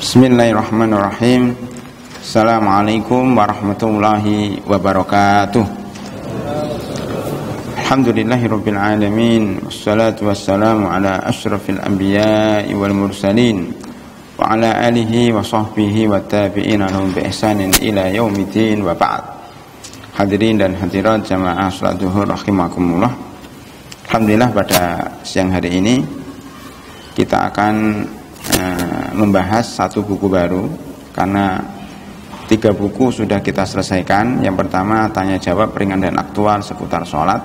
Bismillahirrahmanirrahim. Assalamualaikum warahmatullahi wabarakatuh. Alhamdulillahirabbil alamin. Wassalatu wassalamu ala asyrafil anbiya'i wal mursalin wa ala alihi wa sahbihi wa tabi'ina lahum bi ihsanin ila yaumiddin wa ba'd. Hadirin dan hadirat jamaah salat zuhur rahimakumullah. Alhamdulillah pada siang hari ini kita akan membahas satu buku baru, karena 3 buku sudah kita selesaikan. Yang pertama tanya jawab ringan dan aktual seputar sholat,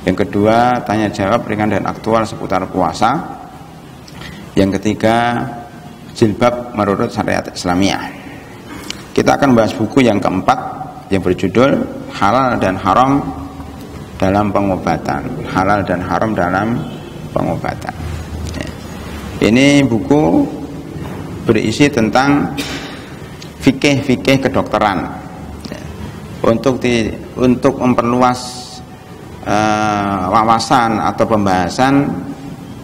yang kedua tanya jawab ringan dan aktual seputar puasa, yang ketiga jilbab menurut syariat Islamiyah. Kita akan bahas buku yang keempat yang berjudul Halal dan Haram dalam Pengobatan. Halal dan Haram dalam Pengobatan. Ini buku berisi tentang fikih kedokteran. Untuk memperluas wawasan atau pembahasan,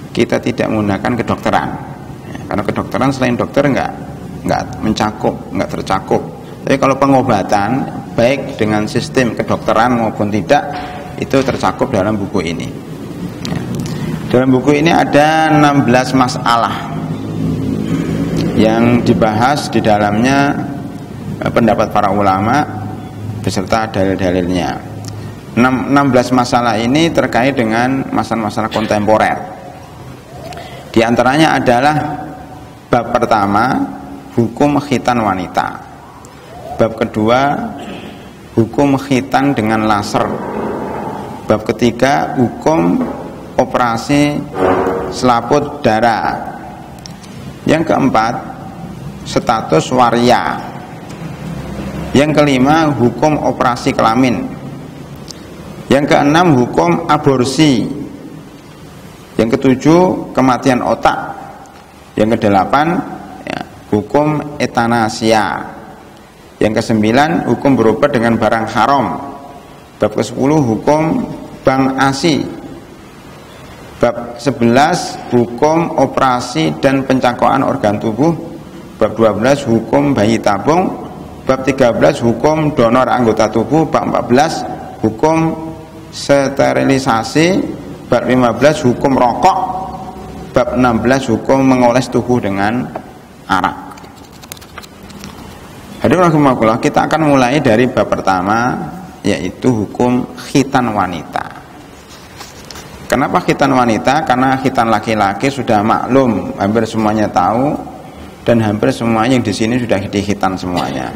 kita tidak menggunakan kedokteran. Karena kedokteran selain dokter nggak tercakup. Tapi kalau pengobatan baik dengan sistem kedokteran maupun tidak, itu tercakup dalam buku ini. Dalam buku ini ada 16 masalah yang dibahas di dalamnya, pendapat para ulama beserta dalil-dalilnya. 16 masalah ini terkait dengan masalah-masalah kontemporer. Di antaranya adalah bab pertama, hukum khitan wanita. Bab kedua, hukum khitan dengan laser. Bab ketiga, hukum operasi selaput darah. Yang keempat, status waria. Yang kelima, hukum operasi kelamin. Yang keenam, hukum aborsi. Yang ketujuh, kematian otak. Yang kedelapan, hukum etanasia. Yang kesembilan, hukum berobat dengan barang haram. Bab ke-10, hukum bank ASI. Bab 11, hukum operasi dan pencangkokan organ tubuh. Bab 12, hukum bayi tabung. Bab 13, hukum donor anggota tubuh. Bab 14, hukum sterilisasi. Bab 15, hukum rokok. Bab 16, hukum mengoles tubuh dengan arak. Hadirin rahimakumullah, kita akan mulai dari bab pertama, yaitu hukum khitan wanita. Kenapa khitan wanita? Karena khitan laki-laki sudah maklum, hampir semuanya tahu, dan hampir semuanya yang di sini sudah dikhitan semuanya.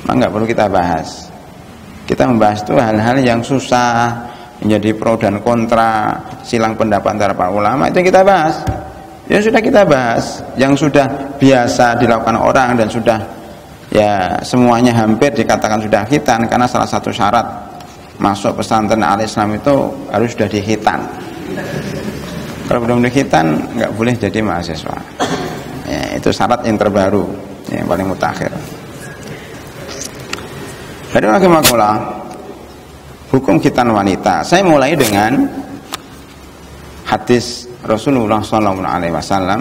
Maka nggak perlu kita bahas. Kita membahas itu hal-hal yang susah, menjadi pro dan kontra, silang pendapat antara para ulama, itu yang kita bahas. Yang sudah kita bahas, yang sudah biasa dilakukan orang dan sudah semuanya hampir dikatakan sudah khitan, karena salah satu syarat masuk pesantren al-Islam itu harus sudah dikhitan. Kalau belum dikhitan nggak boleh jadi mahasiswa. Itu syarat yang terbaru, yang paling mutakhir. Jadi rahimakumullah, hukum khitan wanita. Saya mulai dengan hadis Rasulullah SAW.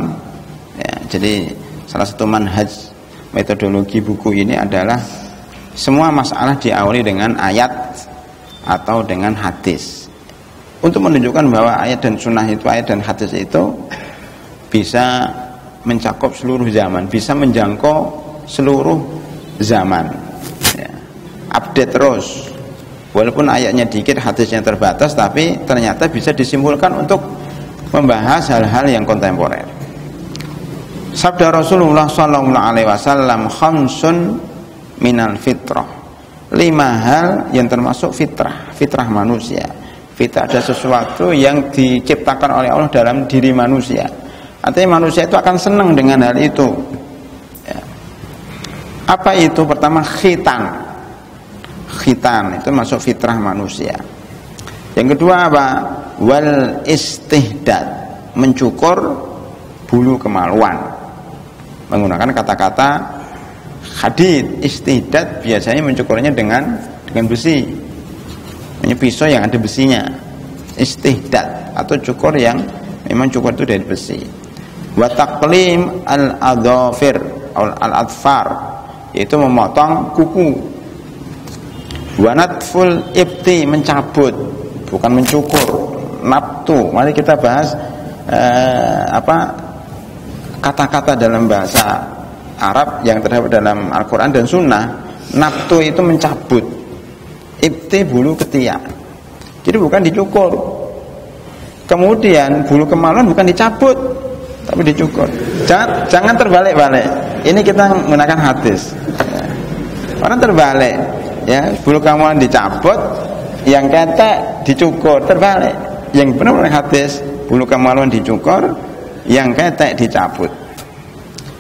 Jadi salah satu manhaj metodologi buku ini adalah semua masalah diawali dengan ayat atau dengan hadis, untuk menunjukkan bahwa ayat dan sunnah itu, ayat dan hadis itu bisa mencakup seluruh zaman, bisa menjangkau seluruh zaman. Update terus, walaupun ayatnya dikit, hadisnya terbatas, tapi ternyata bisa disimpulkan untuk membahas hal-hal yang kontemporer. Sabda Rasulullah SAW, khamsun minal fitrah. 5 hal yang termasuk fitrah manusia. Fitrah ada sesuatu yang diciptakan oleh Allah dalam diri manusia. Artinya manusia itu akan senang dengan hal itu. Apa itu? Pertama, khitan. Khitan itu masuk fitrah manusia. Yang kedua apa? Wal istihdad, mencukur bulu kemaluan. Menggunakan kata-kata hadid. Istihdad biasanya mencukurnya dengan besi. Ini pisau yang ada besinya. Istihdad atau cukur yang memang cukur itu dari besi. Wa taqlim al-adhafir al-adfar, yaitu memotong kuku. Wa natful ibti, mencabut, bukan mencukur. Nabtu, mari kita bahas kata-kata dalam bahasa Arab yang terdapat dalam Al-Quran dan Sunnah. Nabtu itu mencabut, ibti bulu ketiak, jadi bukan dicukur. Kemudian bulu kemaluan bukan dicabut tapi dicukur. Jangan terbalik-balik. Ini kita menggunakan hadis. Orang terbalik, ya, bulu kemaluan dicabut, yang ketek dicukur, terbalik. Yang benar hadis, bulu kemaluan dicukur, yang ketek dicabut.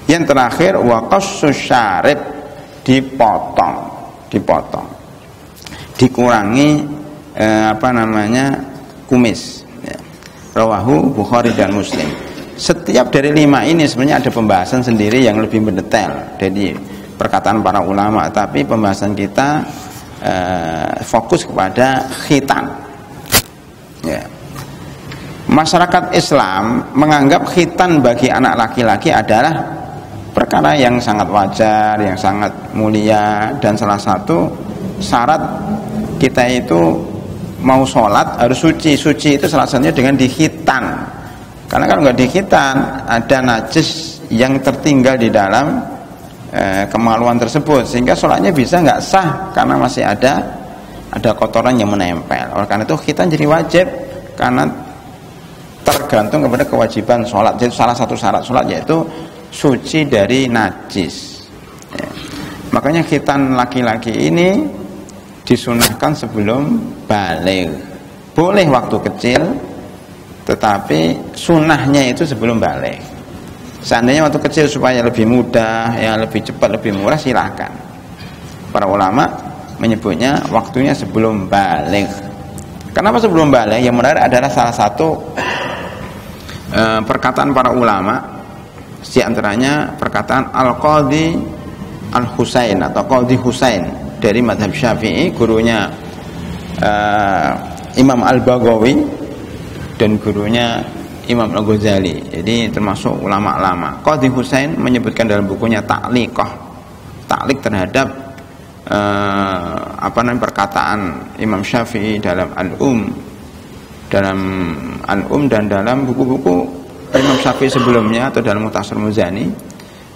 Yang terakhir waqassus syarib, dipotong, dikurangi kumis. Ya. Rawahu Bukhari dan Muslim. Setiap dari 5 ini sebenarnya ada pembahasan sendiri yang lebih mendetail dari perkataan para ulama, tapi pembahasan kita fokus kepada khitan. Ya. Masyarakat Islam menganggap khitan bagi anak laki-laki adalah perkara yang sangat wajar, yang sangat mulia, dan salah satu syarat kita itu mau sholat harus suci. Suci itu salah satunya dengan dikhitan. Karena kalau nggak dikhitan, ada najis yang tertinggal di dalam kemaluan tersebut, sehingga sholatnya bisa nggak sah karena masih ada kotoran yang menempel. Oleh karena itu khitan jadi wajib, karena tergantung kepada kewajiban sholat. Jadi salah satu syarat sholat yaitu suci dari najis. Ya. Makanya khitan laki-laki ini disunahkan sebelum balik. Boleh waktu kecil, tetapi sunahnya itu sebelum balik. Seandainya waktu kecil supaya lebih mudah, ya lebih cepat, lebih murah, silakan. Para ulama menyebutnya waktunya sebelum balik. Kenapa sebelum balik? Yang menarik adalah salah satu perkataan para ulama, di antaranya perkataan Al-Qadhi Al-Husain atau Qadhi Husain dari mazhab Syafi'i, gurunya Imam Al-Baghawi dan gurunya Imam Al-Ghazali. Jadi termasuk ulama lama. Qadhi Husain menyebutkan dalam bukunya Ta'liq terhadap perkataan Imam Syafi'i dalam Al-Um dan dalam buku-buku Imam Syafi'i sebelumnya atau dalam Mukhtasar Muzani,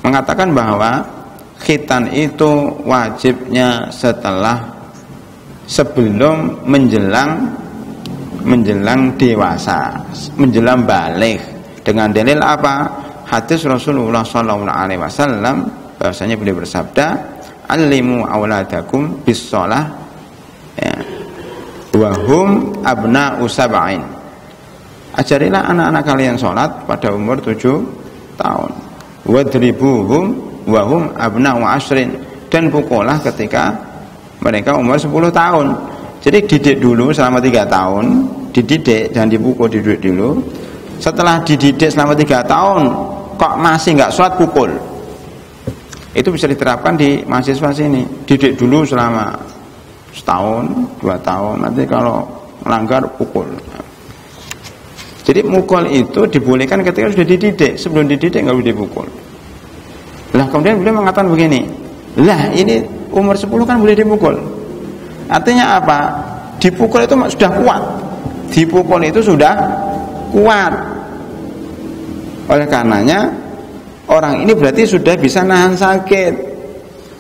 mengatakan bahwa khitan itu wajibnya sebelum menjelang dewasa, menjelang balik. Dengan dalil apa? Hadis Rasulullah SAW, bahwasanya beliau bersabda, "Allimu auladakum bis-shalah wa hum abna'u sab'in." Ajarilah anak-anak kalian sholat pada umur 7 tahun. Wadribuhum wa hum abna'u 'ashrin, dan pukullah ketika mereka umur 10 tahun. Jadi didik dulu selama 3 tahun, dididik, jangan dipukul, dididik dulu. Setelah dididik selama 3 tahun kok masih nggak sholat, pukul. Itu bisa diterapkan di mahasiswa sini. Didik dulu selama setahun, 2 tahun, nanti kalau melanggar pukul. Jadi mukul itu dibolehkan ketika sudah dididik. Sebelum dididik nggak boleh dipukul. Lah kemudian beliau mengatakan begini, lah ini umur 10 kan boleh dipukul. Artinya apa? Dipukul itu sudah kuat. Dipukul itu sudah kuat. Oleh karenanya orang ini berarti sudah bisa nahan sakit.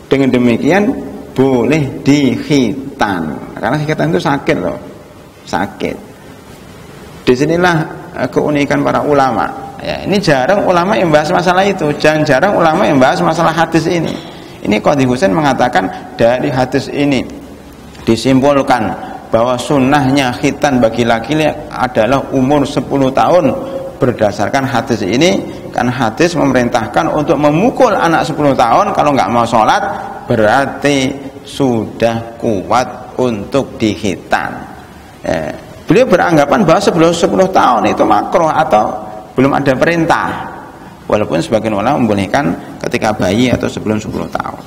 Dengan demikian boleh dikhitan. Karena khitan itu sakit loh. Sakit. Disinilah keunikan para ulama. Ya, ini jarang ulama yang bahas masalah itu. Jarang ulama yang bahas masalah hadis ini. Ini Qadhi Husain mengatakan dari hadis ini disimpulkan bahwa sunnahnya khitan bagi laki-laki adalah umur 10 tahun berdasarkan hadis ini. Kan hadis memerintahkan untuk memukul anak 10 tahun kalau nggak mau sholat, berarti sudah kuat untuk dikhitan. Beliau beranggapan bahwa sebelum 10 tahun itu makruh atau belum ada perintah, walaupun sebagian ulama membolehkan ketika bayi atau sebelum 10 tahun.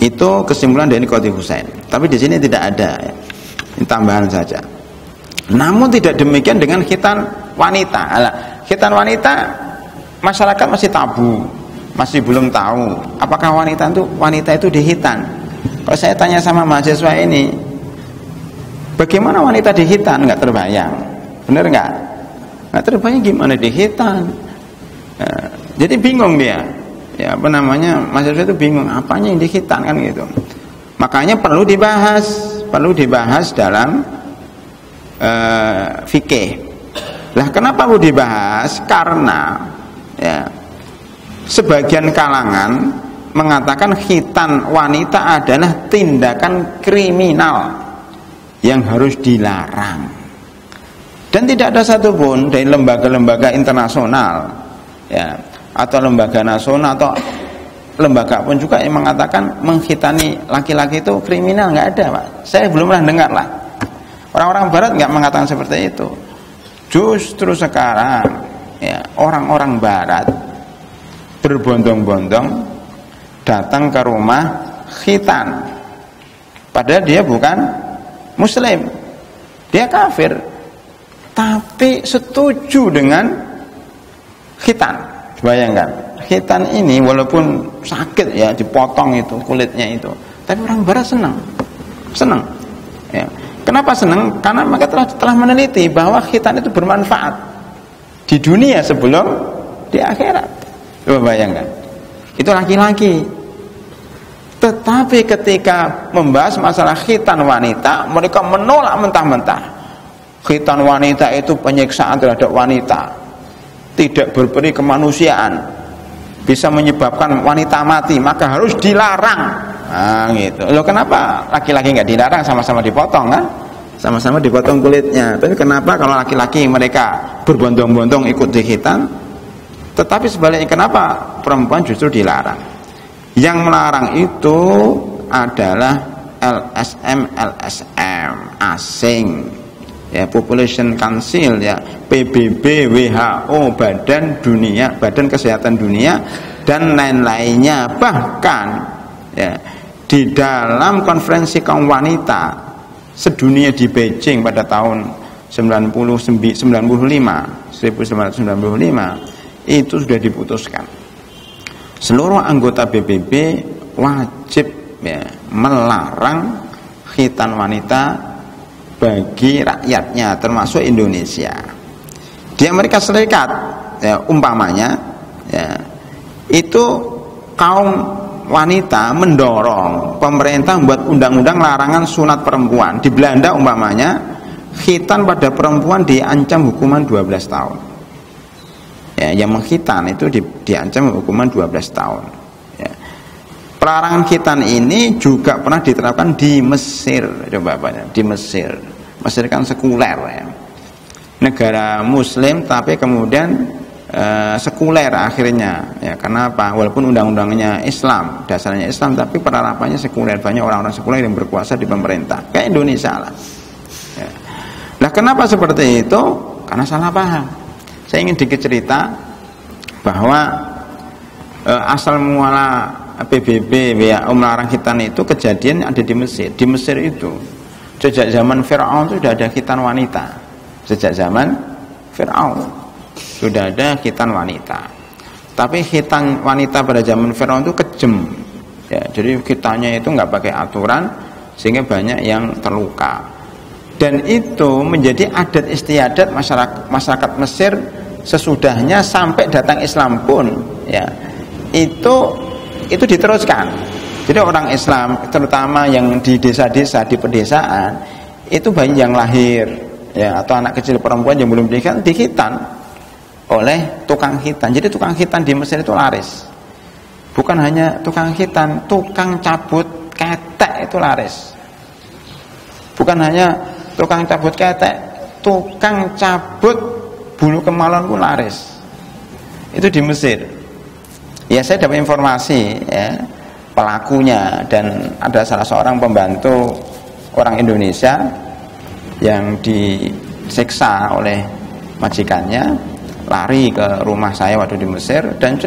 Itu kesimpulan dari Qadhi Husain. Tapi di sini tidak ada, ya. Ini tambahan saja. Namun tidak demikian dengan khitan wanita. Khitan wanita masyarakat masih tabu, masih belum tahu apakah wanita itu dihitan. Kalau saya tanya sama mahasiswa ini, bagaimana wanita dihitan, nggak terbayang, bener nggak? Nggak terbayang gimana dihitan. Jadi bingung dia, ya apa namanya, mahasiswa itu bingung apanya yang dihitan kan gitu. Makanya perlu dibahas dalam fikih. Lah kenapa perlu dibahas? Karena ya, sebagian kalangan mengatakan khitan wanita adalah tindakan kriminal yang harus dilarang. Dan tidak ada satupun dari lembaga-lembaga internasional ya, atau lembaga nasional atau lembaga pun juga yang mengatakan menghitani laki-laki itu kriminal. Nggak ada, Pak. Saya belum pernah dengar lah. Orang-orang barat nggak mengatakan seperti itu. Justru sekarang ya, orang-orang barat berbondong-bondong datang ke rumah khitan, padahal dia bukan muslim, dia kafir, tapi setuju dengan khitan. Bayangkan, khitan ini walaupun sakit ya, dipotong itu kulitnya itu, tapi orang barat senang ya. Kenapa senang? Karena mereka telah meneliti bahwa khitan itu bermanfaat di dunia sebelum di akhirat. Coba bayangkan, itu laki-laki. Tetapi ketika membahas masalah khitan wanita, mereka menolak mentah-mentah. Khitan wanita itu penyiksaan terhadap wanita, tidak berperi kemanusiaan, bisa menyebabkan wanita mati, maka harus dilarang. Nah gitu. Loh kenapa laki-laki nggak dilarang, sama-sama dipotong kan? Sama-sama dipotong kulitnya. Tapi kenapa kalau laki-laki mereka berbondong-bondong ikut dikhitan, tetapi sebaliknya kenapa perempuan justru dilarang? Yang melarang itu adalah LSM asing ya, Population Council ya, PBB, WHO, Badan Kesehatan Dunia dan lain-lainnya. Bahkan ya, di dalam konferensi kaum wanita sedunia di Beijing pada tahun 1995 itu sudah diputuskan seluruh anggota PBB wajib ya, melarang khitan wanita bagi rakyatnya termasuk Indonesia. Di Amerika Serikat ya, umpamanya ya, itu kaum wanita mendorong pemerintah membuat undang-undang larangan sunat perempuan. Di Belanda umpamanya khitan pada perempuan diancam hukuman 12 tahun ya, yang mengkhitan itu diancam hukuman 12 tahun ya. Pelarangan khitan ini juga pernah diterapkan di Mesir. Coba banyak di Mesir kan sekuler ya, negara muslim tapi kemudian sekuler akhirnya ya. Kenapa? Walaupun undang-undangnya Islam, dasarnya Islam, tapi penerapannya sekuler. Banyak orang-orang sekuler yang berkuasa di pemerintah kayak Indonesia lah ya. Nah kenapa seperti itu? Karena salah paham. Saya ingin dikit cerita bahwa asal muala PBB ya, melarang khitan itu kejadian ada di Mesir. Di Mesir itu sejak zaman Fir'aun itu sudah ada khitan wanita. Sejak zaman Fir'aun sudah ada khitan wanita. Tapi khitan wanita pada zaman Fir'aun itu kejem ya, jadi khitannya itu nggak pakai aturan sehingga banyak yang terluka. Dan itu menjadi adat istiadat masyarakat Mesir sesudahnya sampai datang Islam pun ya, itu diteruskan. Jadi orang Islam terutama yang di desa-desa, di pedesaan, itu bayi yang lahir ya, atau anak kecil perempuan yang belum dikhitan oleh tukang khitan. Jadi tukang khitan di Mesir itu laris. Bukan hanya tukang khitan, tukang cabut ketek itu laris. Bukan hanya tukang cabut ketek, tukang cabut bulu kemaluan pun laris. Itu di Mesir. Ya saya dapat informasi ya, pelakunya, dan ada salah seorang pembantu orang Indonesia yang disiksa oleh majikannya, lari ke rumah saya waktu di Mesir dan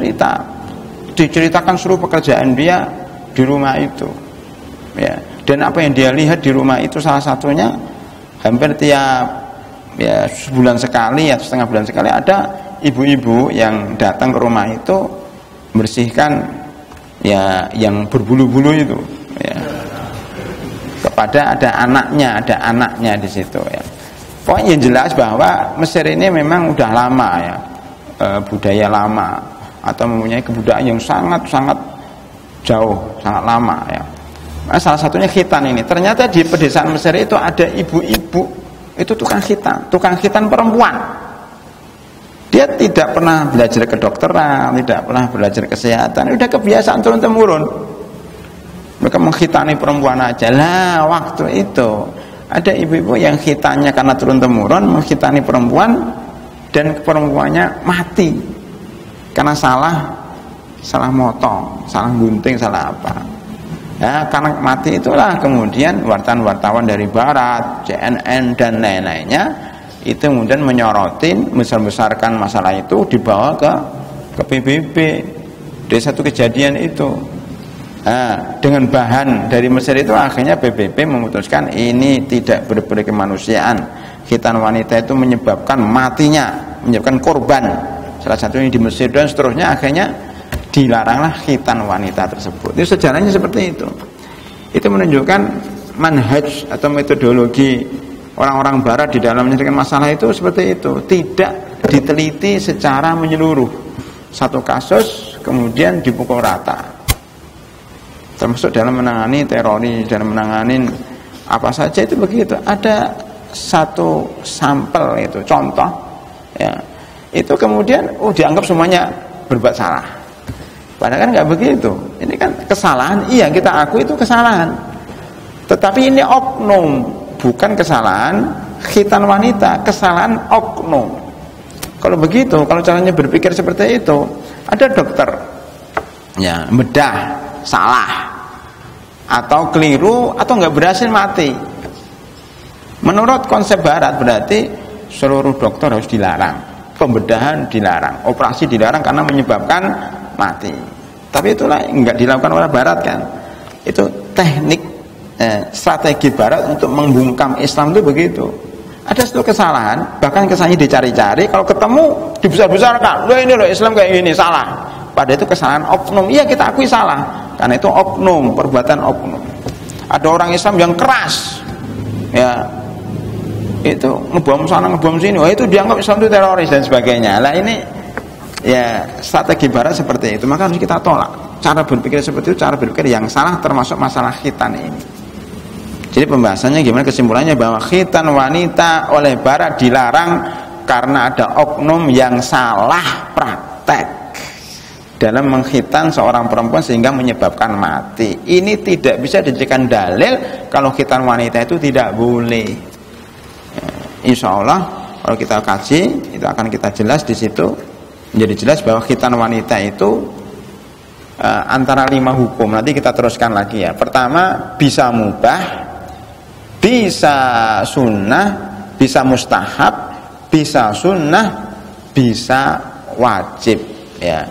diceritakan seluruh pekerjaan dia di rumah itu ya. Dan apa yang dia lihat di rumah itu salah satunya hampir tiap ya sebulan sekali atau setengah bulan sekali ada ibu-ibu yang datang ke rumah itu bersihkan ya yang berbulu-bulu itu ya. Kepada ada anaknya di situ ya. Pokoknya jelas bahwa Mesir ini memang udah lama ya, budaya lama atau mempunyai kebudayaan yang sangat-sangat jauh, sangat lama ya. Nah, salah satunya khitan ini. Ternyata di pedesaan Mesir itu ada ibu-ibu itu tukang khitan perempuan. Dia tidak pernah belajar kedokteran, tidak pernah belajar kesehatan, udah kebiasaan turun-temurun. Mereka menghitani perempuan aja. Lah waktu itu ada ibu-ibu yang khitannya karena turun-temurun menghitani perempuan dan perempuannya mati karena salah motong, salah gunting, salah apa. Ya, karena mati itulah kemudian wartawan-wartawan dari barat, CNN dan lain-lainnya itu kemudian menyorotin, besar-besarkan masalah itu, dibawa ke PBB. Dari satu kejadian itu. Nah, dengan bahan dari Mesir itu akhirnya PBB memutuskan ini tidak berbeda kemanusiaan. Khitan wanita itu menyebabkan matinya, menyebabkan korban. Salah satunya di Mesir dan seterusnya, akhirnya dilaranglah khitan wanita tersebut. Itu sejarahnya seperti itu. Itu menunjukkan manhaj atau metodologi orang-orang barat di dalam menyelesaikan masalah itu seperti itu. Tidak diteliti secara menyeluruh. Satu kasus kemudian dipukul rata. Termasuk dalam menangani teroris, dalam menangani apa saja itu begitu. Ada satu sampel itu, contoh ya. Itu kemudian dianggap semuanya berbuat salah. Padahal kan nggak begitu. Ini kan kesalahan, iya kita akui itu kesalahan. Tetapi ini oknum, bukan kesalahan khitan wanita, kesalahan oknum. Kalau begitu, kalau caranya berpikir seperti itu, ada dokter ya bedah salah atau keliru atau nggak berhasil mati. Menurut konsep barat berarti seluruh dokter harus dilarang, pembedahan dilarang, operasi dilarang karena menyebabkan mati. Tapi itulah nggak dilakukan oleh barat kan. Itu teknik strategi barat untuk membungkam Islam itu begitu. Ada satu kesalahan, bahkan kesalahannya dicari-cari, kalau ketemu dibesar-besarkan. Loh ini loh Islam kayak gini, salah. Padahal itu kesalahan oknum. Iya kita akui salah, karena itu oknum, perbuatan oknum. Ada orang Islam yang keras, ya itu ngebom sana ngebom sini, wah itu dianggap Islam itu teroris dan sebagainya. Lah ini ya strategi barat seperti itu, maka harus kita tolak. Cara berpikir seperti itu, cara berpikir yang salah, termasuk masalah khitan ini. Jadi pembahasannya gimana, kesimpulannya bahwa khitan wanita oleh barat dilarang karena ada oknum yang salah praktek dalam mengkhitan seorang perempuan sehingga menyebabkan mati. Ini tidak bisa dijadikan dalil kalau khitan wanita itu tidak boleh. Insya Allah kalau kita kaji itu akan kita jelas di situ, menjadi jelas bahwa khitan wanita itu antara 5 hukum. Nanti kita teruskan lagi ya. Pertama, bisa mubah, bisa sunnah, bisa mustahab, bisa sunnah, bisa wajib ya.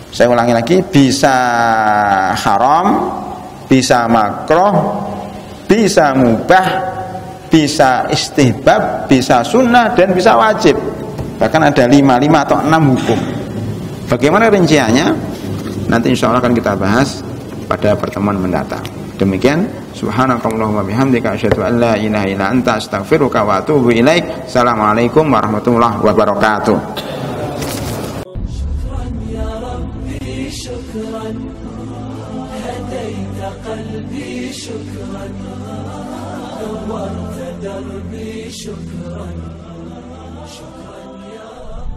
Saya ulangi lagi, bisa haram, bisa makruh, bisa mubah, bisa istihbab, bisa sunnah, dan bisa wajib. Bahkan ada 5 atau 6 hukum. Bagaimana rinciannya? Nanti insya Allah akan kita bahas pada pertemuan mendatang. Demikian, subhanakallahumma bihamdika asyhadu an la ilaha illa anta astaghfiruka wa atubu ilaik. Assalamualaikum warahmatullahi wabarakatuh. شكرا هديت قلبي شكرا نورت دربي شكرا